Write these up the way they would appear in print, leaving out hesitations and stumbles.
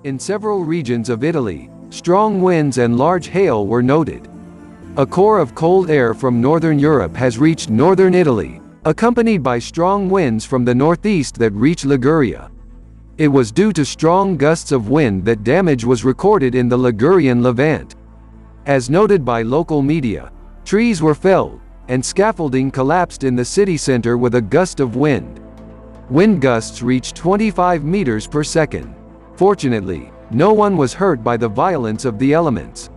In several regions of Italy, strong winds and large hail were noted. A core of cold air from northern Europe has reached northern Italy, accompanied by strong winds from the northeast that reached Liguria. It was due to strong gusts of wind that damage was recorded in the Ligurian Levant. As noted by local media, trees were felled, and scaffolding collapsed in the city center with a gust of wind. Wind gusts reached 25 meters per second. Fortunately, no one was hurt by the violence of the elements.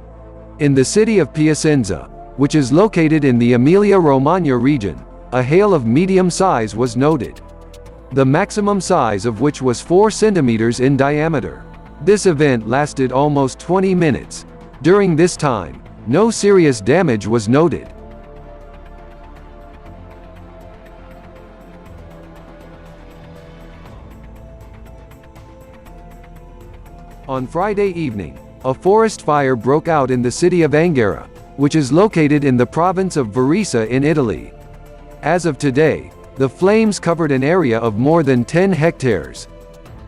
In the city of Piacenza, which is located in the Emilia-Romagna region, a hail of medium size was noted. The maximum size of which was 4 centimeters in diameter. This event lasted almost 20 minutes. During this time, no serious damage was noted. On Friday evening, a forest fire broke out in the city of Angera, which is located in the province of Varesa in Italy. As of today, the flames covered an area of more than 10 hectares.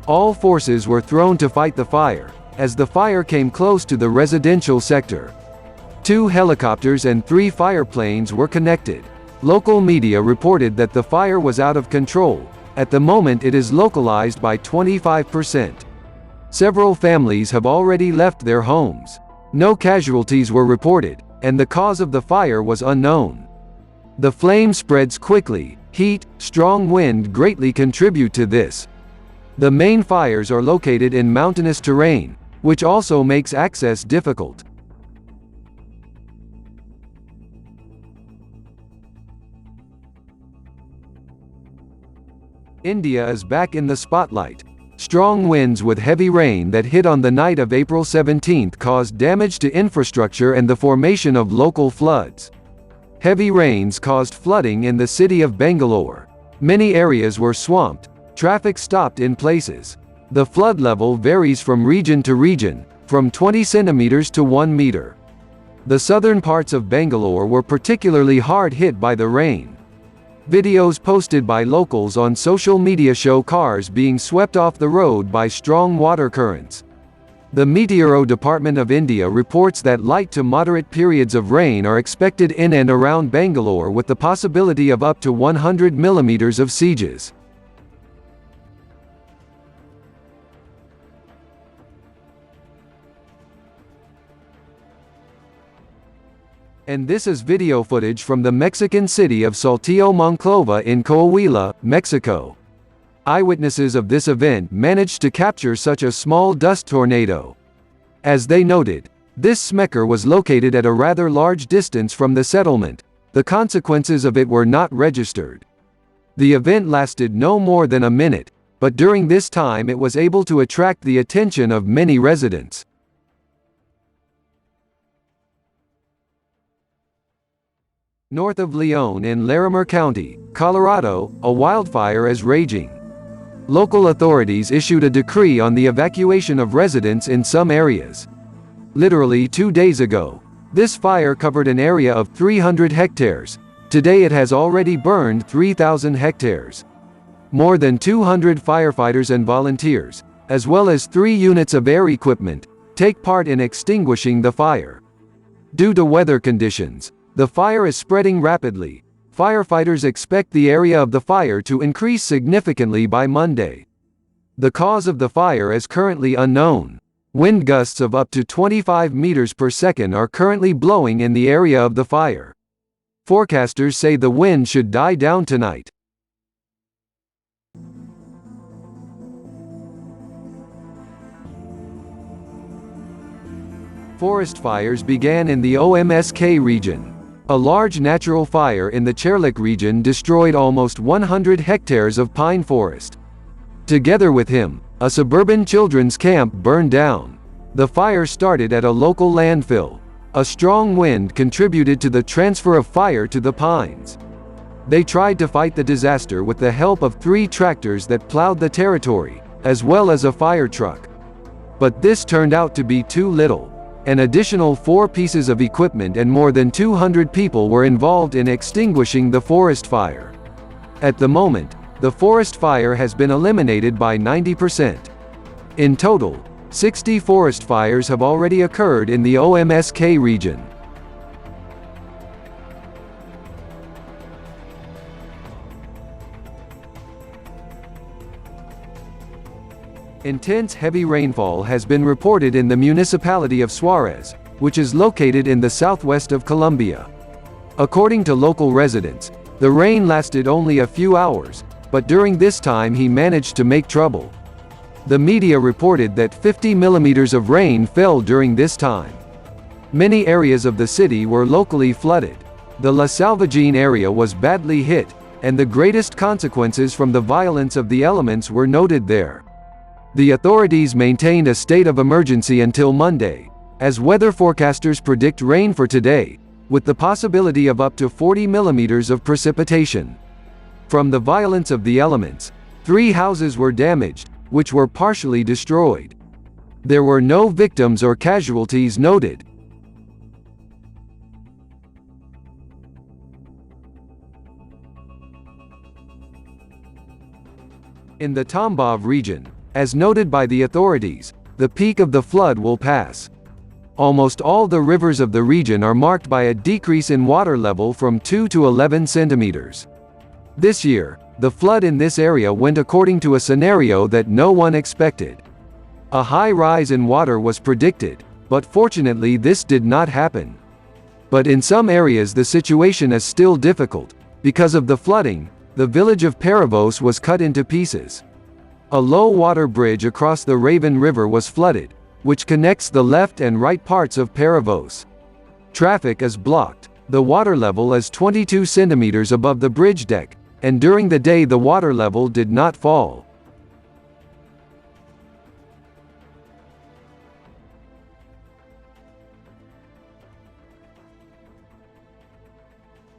All forces were thrown to fight the fire, as the fire came close to the residential sector. 2 helicopters and 3 fire planes were connected. Local media reported that the fire was out of control. At the moment it is localized by 25%. Several families have already left their homes. No casualties were reported, and the cause of the fire was unknown. The flame spreads quickly. Heat, strong wind greatly contribute to this. The main fires are located in mountainous terrain, which also makes access difficult. India is back in the spotlight. Strong winds with heavy rain that hit on the night of April 17 caused damage to infrastructure and the formation of local floods. Heavy rains caused flooding in the city of Bangalore. Many areas were swamped. Traffic stopped in places. The flood level varies from region to region, from 20 centimeters to 1 meter. The southern parts of Bangalore were particularly hard hit by the rain. Videos posted by locals on social media show cars being swept off the road by strong water currents. The Meteoro Department of India reports that light to moderate periods of rain are expected in and around Bangalore with the possibility of up to 100 millimeters of sieges. And this is video footage from the Mexican city of Saltillo Monclova in Coahuila, Mexico. Eyewitnesses of this event managed to capture such a small dust tornado. As they noted, this smecker was located at a rather large distance from the settlement. The consequences of it were not registered. The event lasted no more than a minute, but during this time it was able to attract the attention of many residents. North of Leon in Larimer County, Colorado, a wildfire is raging. Local authorities issued a decree on the evacuation of residents in some areas. Literally 2 days ago, this fire covered an area of 300 hectares. Today it has already burned 3,000 hectares. More than 200 firefighters and volunteers, as well as 3 units of air equipment, take part in extinguishing the fire. Due to weather conditions, the fire is spreading rapidly. Firefighters expect the area of the fire to increase significantly by Monday. The cause of the fire is currently unknown. Wind gusts of up to 25 meters per second are currently blowing in the area of the fire. Forecasters say the wind should die down tonight. Forest fires began in the OMSK region. A large natural fire in the Cherlik region destroyed almost 100 hectares of pine forest. Together with him, a suburban children's camp burned down. The fire started at a local landfill. A strong wind contributed to the transfer of fire to the pines. They tried to fight the disaster with the help of 3 tractors that plowed the territory, as well as a fire truck. But this turned out to be too little. An additional 4 pieces of equipment and more than 200 people were involved in extinguishing the forest fire. At the moment, the forest fire has been eliminated by 90%. In total, 60 forest fires have already occurred in the OMSK region. Intense heavy rainfall has been reported in the municipality of Suarez, which is located in the southwest of Colombia. According to local residents, the rain lasted only a few hours, but during this time he managed to make trouble. The media reported that 50 millimeters of rain fell during this time. Many areas of the city were locally flooded. The La Salvagine area was badly hit, and the greatest consequences from the violence of the elements were noted there. The authorities maintained a state of emergency until Monday, as weather forecasters predict rain for today, with the possibility of up to 40 millimeters of precipitation. From the violence of the elements, 3 houses were damaged, which were partially destroyed. There were no victims or casualties noted. In the Tambov region, as noted by the authorities, the peak of the flood will pass. Almost all the rivers of the region are marked by a decrease in water level from 2 to 11 centimeters. This year, the flood in this area went according to a scenario that no one expected. A high rise in water was predicted, but fortunately this did not happen. But in some areas the situation is still difficult. Because of the flooding, the village of Paravos was cut into pieces. A low-water bridge across the Raven River was flooded, which connects the left and right parts of Paravos. Traffic is blocked. The water level is 22 centimeters above the bridge deck, and during the day the water level did not fall.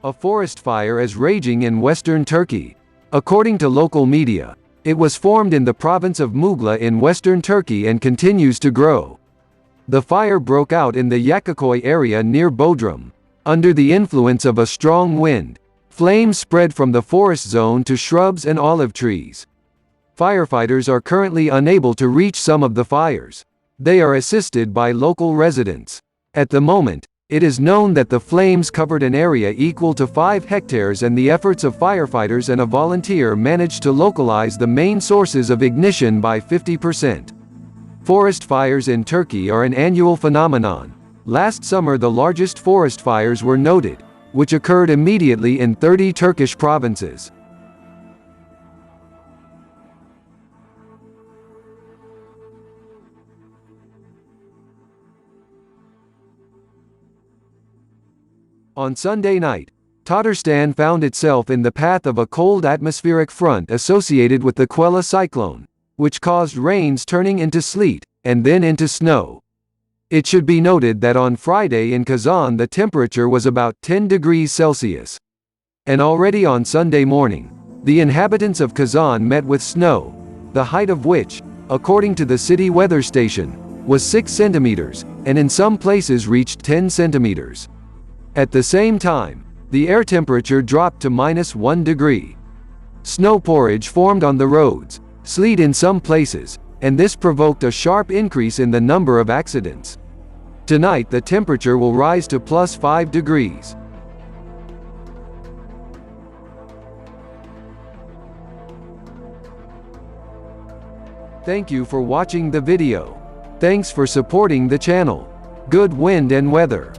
A forest fire is raging in western Turkey. According to local media, it was formed in the province of Muğla in western Turkey and continues to grow. The fire broke out in the Yakakoy area near Bodrum. Under the influence of a strong wind, flames spread from the forest zone to shrubs and olive trees. Firefighters are currently unable to reach some of the fires. They are assisted by local residents. At the moment, it is known that the flames covered an area equal to 5 hectares, and the efforts of firefighters and a volunteer managed to localize the main sources of ignition by 50%. Forest fires in Turkey are an annual phenomenon. Last summer the largest forest fires were noted, which occurred immediately in 30 Turkish provinces. On Sunday night, Tatarstan found itself in the path of a cold atmospheric front associated with the Quella cyclone, which caused rains turning into sleet, and then into snow. It should be noted that on Friday in KAZAN the temperature was about 10 degrees Celsius. And already on Sunday morning, the inhabitants of KAZAN met with snow, the height of which, according to the city weather station, was 6 centimeters, and in some places reached 10 centimeters. At the same time, the air temperature dropped to -1 degree. Snow porridge formed on the roads, sleet in some places, and this provoked a sharp increase in the number of accidents. Tonight the temperature will rise to +5 degrees. Thank you for watching the video. Thanks for supporting the channel. Good wind and weather.